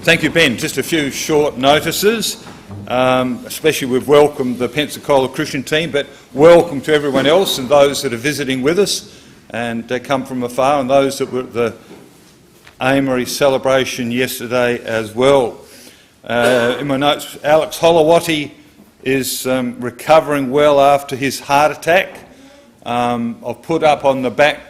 Thank you, Ben. Just a few short notices. Especially we've welcomed the Pensacola Christian team, but welcome to everyone else and those that are visiting with us and come from afar, and those that were at the Amory celebration yesterday as well. In my notes, Alex Holowati is recovering well after his heart attack. I've put up on the back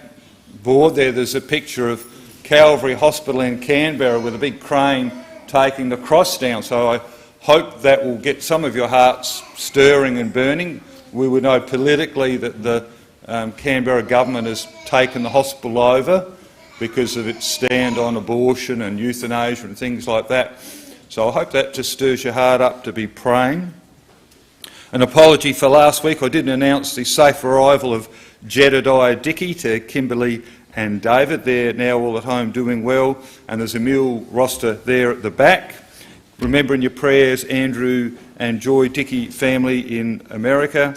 board there's a picture of Calvary Hospital in Canberra with a big crane taking the cross down. So I hope that will get some of your hearts stirring and burning. We would know politically that the Canberra government has taken the hospital over because of its stand on abortion and euthanasia and things like that. So I hope that just stirs your heart up to be praying. An apology for last week. I didn't announce the safe arrival of Jedediah Dickey to Kimberley and David. They're now all at home doing well, and there's a meal roster there at the back. Remember in your prayers Andrew and Joy Dickey family in America.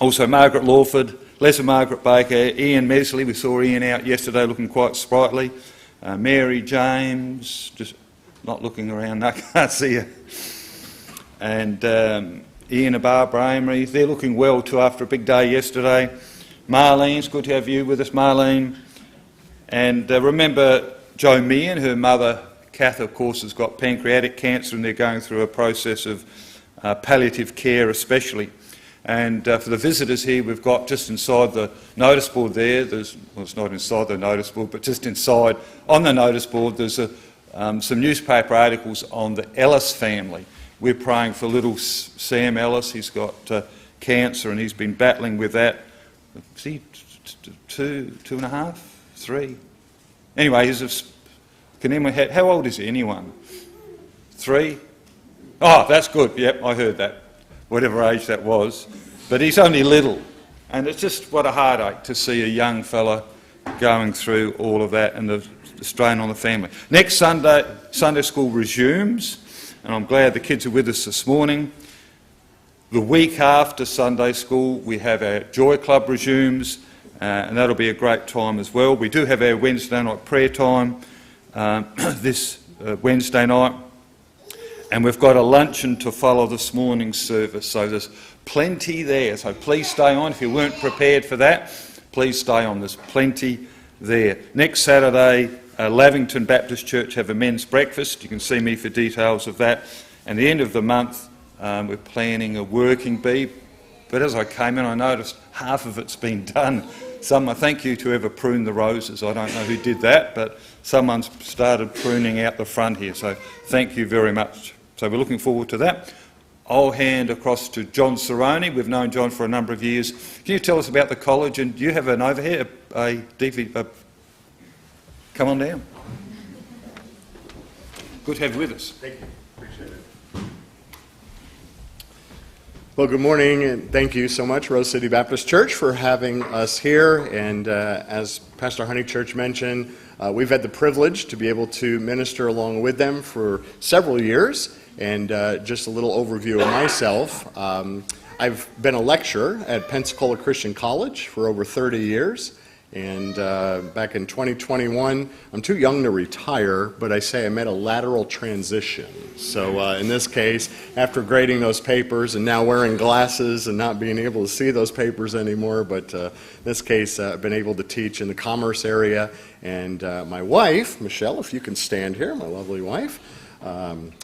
Also Margaret Lawford, Lesser Margaret Baker, Ian Mesley. We saw Ian out yesterday looking quite sprightly. Mary James, just not looking around, I can't see you. And Ian and Barbara Amory, they're looking well too after a big day yesterday. Marlene, it's good to have you with us, Marlene. And remember Jo Meehan, her mother, Kath, of course, has got pancreatic cancer, and they're going through a process of palliative care especially. And for the visitors here, we've got just inside the notice board there, well, it's not inside the notice board, but just inside on the notice board, there's some newspaper articles on the Ellis family. We're praying for little Sam Ellis. He's got cancer, and he's been battling with that. Is he 2.5, 3? Anyway, how old is he? Anyone? 3? Oh, that's good. Yep, I heard that. Whatever age that was. But he's only little. And it's just what a heartache to see a young fella going through all of that and the strain on the family. Next Sunday, Sunday school resumes, and I'm glad the kids are with us this morning. The week after Sunday school, we have our Joy Club resumes, and that'll be a great time as well. We do have our Wednesday night prayer time this Wednesday night, and we've got a luncheon to follow this morning's service, so there's plenty there. So please stay on. If you weren't prepared for that, please stay on. There's plenty there. Next Saturday, Lavington Baptist Church have a men's breakfast. You can see me for details of that. And the end of the month, we're planning a working bee, but as I came in I noticed half of it's been done. Thank you to whoever pruned the roses. I don't know who did that, but someone's started pruning out the front here, so thank you very much. So we're looking forward to that. I'll hand across to John Cerrone. We've known John for a number of years. Can you tell us about the college, and do you have an over here, come on down. Good to have you with us. Thank you. Appreciate it. Well, good morning, and thank you so much, Rose City Baptist Church, for having us here. And as Pastor Honeychurch mentioned, we've had the privilege to be able to minister along with them for several years. And just a little overview of myself. I've been a lecturer at Pensacola Christian College for over 30 years. And back in 2021, I'm too young to retire, but I say I made a lateral transition. So in this case, after grading those papers and now wearing glasses and not being able to see those papers anymore, but in this case, I've been able to teach in the commerce area. And my wife, Michelle, if you can stand here, my lovely wife,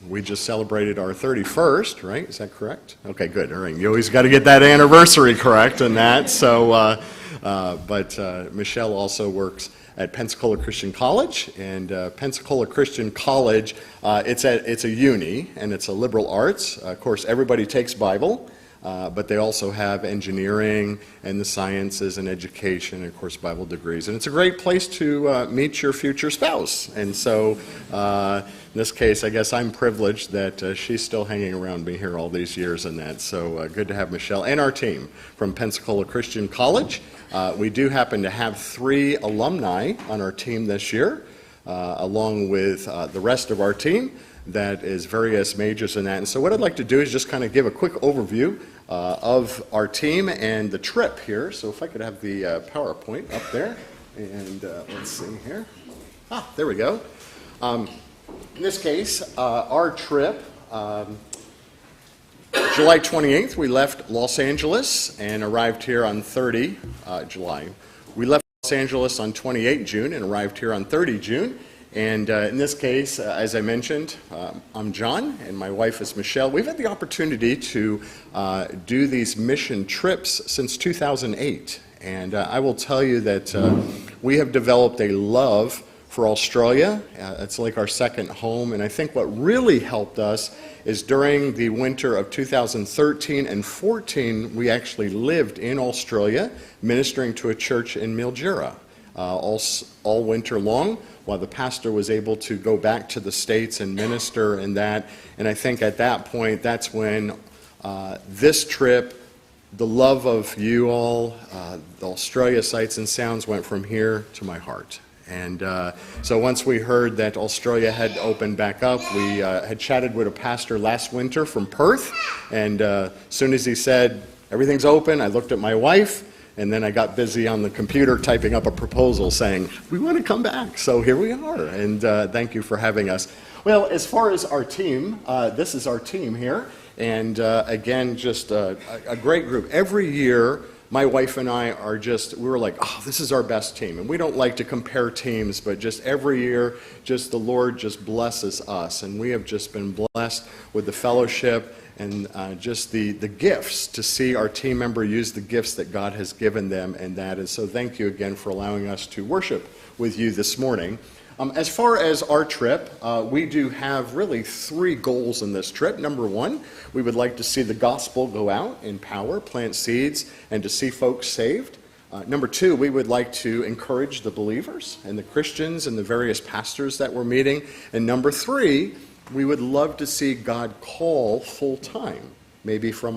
we just celebrated our 31st, right? Is that correct? Okay, good. All right. You always got to get that anniversary correct and that. So, but Michelle also works at Pensacola Christian College, and Pensacola Christian College, it's a uni, and it's a liberal arts. Of course, everybody takes Bible, but they also have engineering and the sciences and education, and of course Bible degrees. And it's a great place to meet your future spouse. And so in this case, I guess I'm privileged that she's still hanging around me here all these years and that. So good to have Michelle and our team from Pensacola Christian College. We do happen to have 3 alumni on our team this year, along with the rest of our team. That is various majors in that. And so what I'd like to do is just kind of give a quick overview of our team and the trip here. So if I could have the PowerPoint up there. And let's see here. There we go. In this case, our trip, July 28th, we left Los Angeles and arrived here on 30 July. We left Los Angeles on 28 June and arrived here on 30 June. And in this case, as I mentioned, I'm John and my wife is Michelle. We've had the opportunity to do these mission trips since 2008. And I will tell you that we have developed a love for Australia. It's like our second home. And I think what really helped us is during the winter of 2013 and 14, we actually lived in Australia, ministering to a church in Mildura all winter long, while the pastor was able to go back to the States and minister in that. And I think at that point, that's when this trip, the love of you all, the Australia Sights and Sounds went from here to my heart. And so once we heard that Australia had opened back up, we had chatted with a pastor last winter from Perth. And as soon as he said, everything's open, I looked at my wife, and then I got busy on the computer typing up a proposal saying, we want to come back. So here we are, and thank you for having us. Well, as far as our team, this is our team here. And again, just a great group. Every year, my wife and I we were like, oh, this is our best team. And we don't like to compare teams, but just every year, just the Lord just blesses us. And we have just been blessed with the fellowship and just the gifts, to see our team member use the gifts that God has given them. And that is, so thank you again for allowing us to worship with you this morning. As far as our trip, we do have really 3 goals in this trip. Number 1, we would like to see the gospel go out in power, plant seeds, and to see folks saved. Number 2, we would like to encourage the believers and the Christians and the various pastors that we're meeting. And number 3, we would love to see God call full-time, maybe from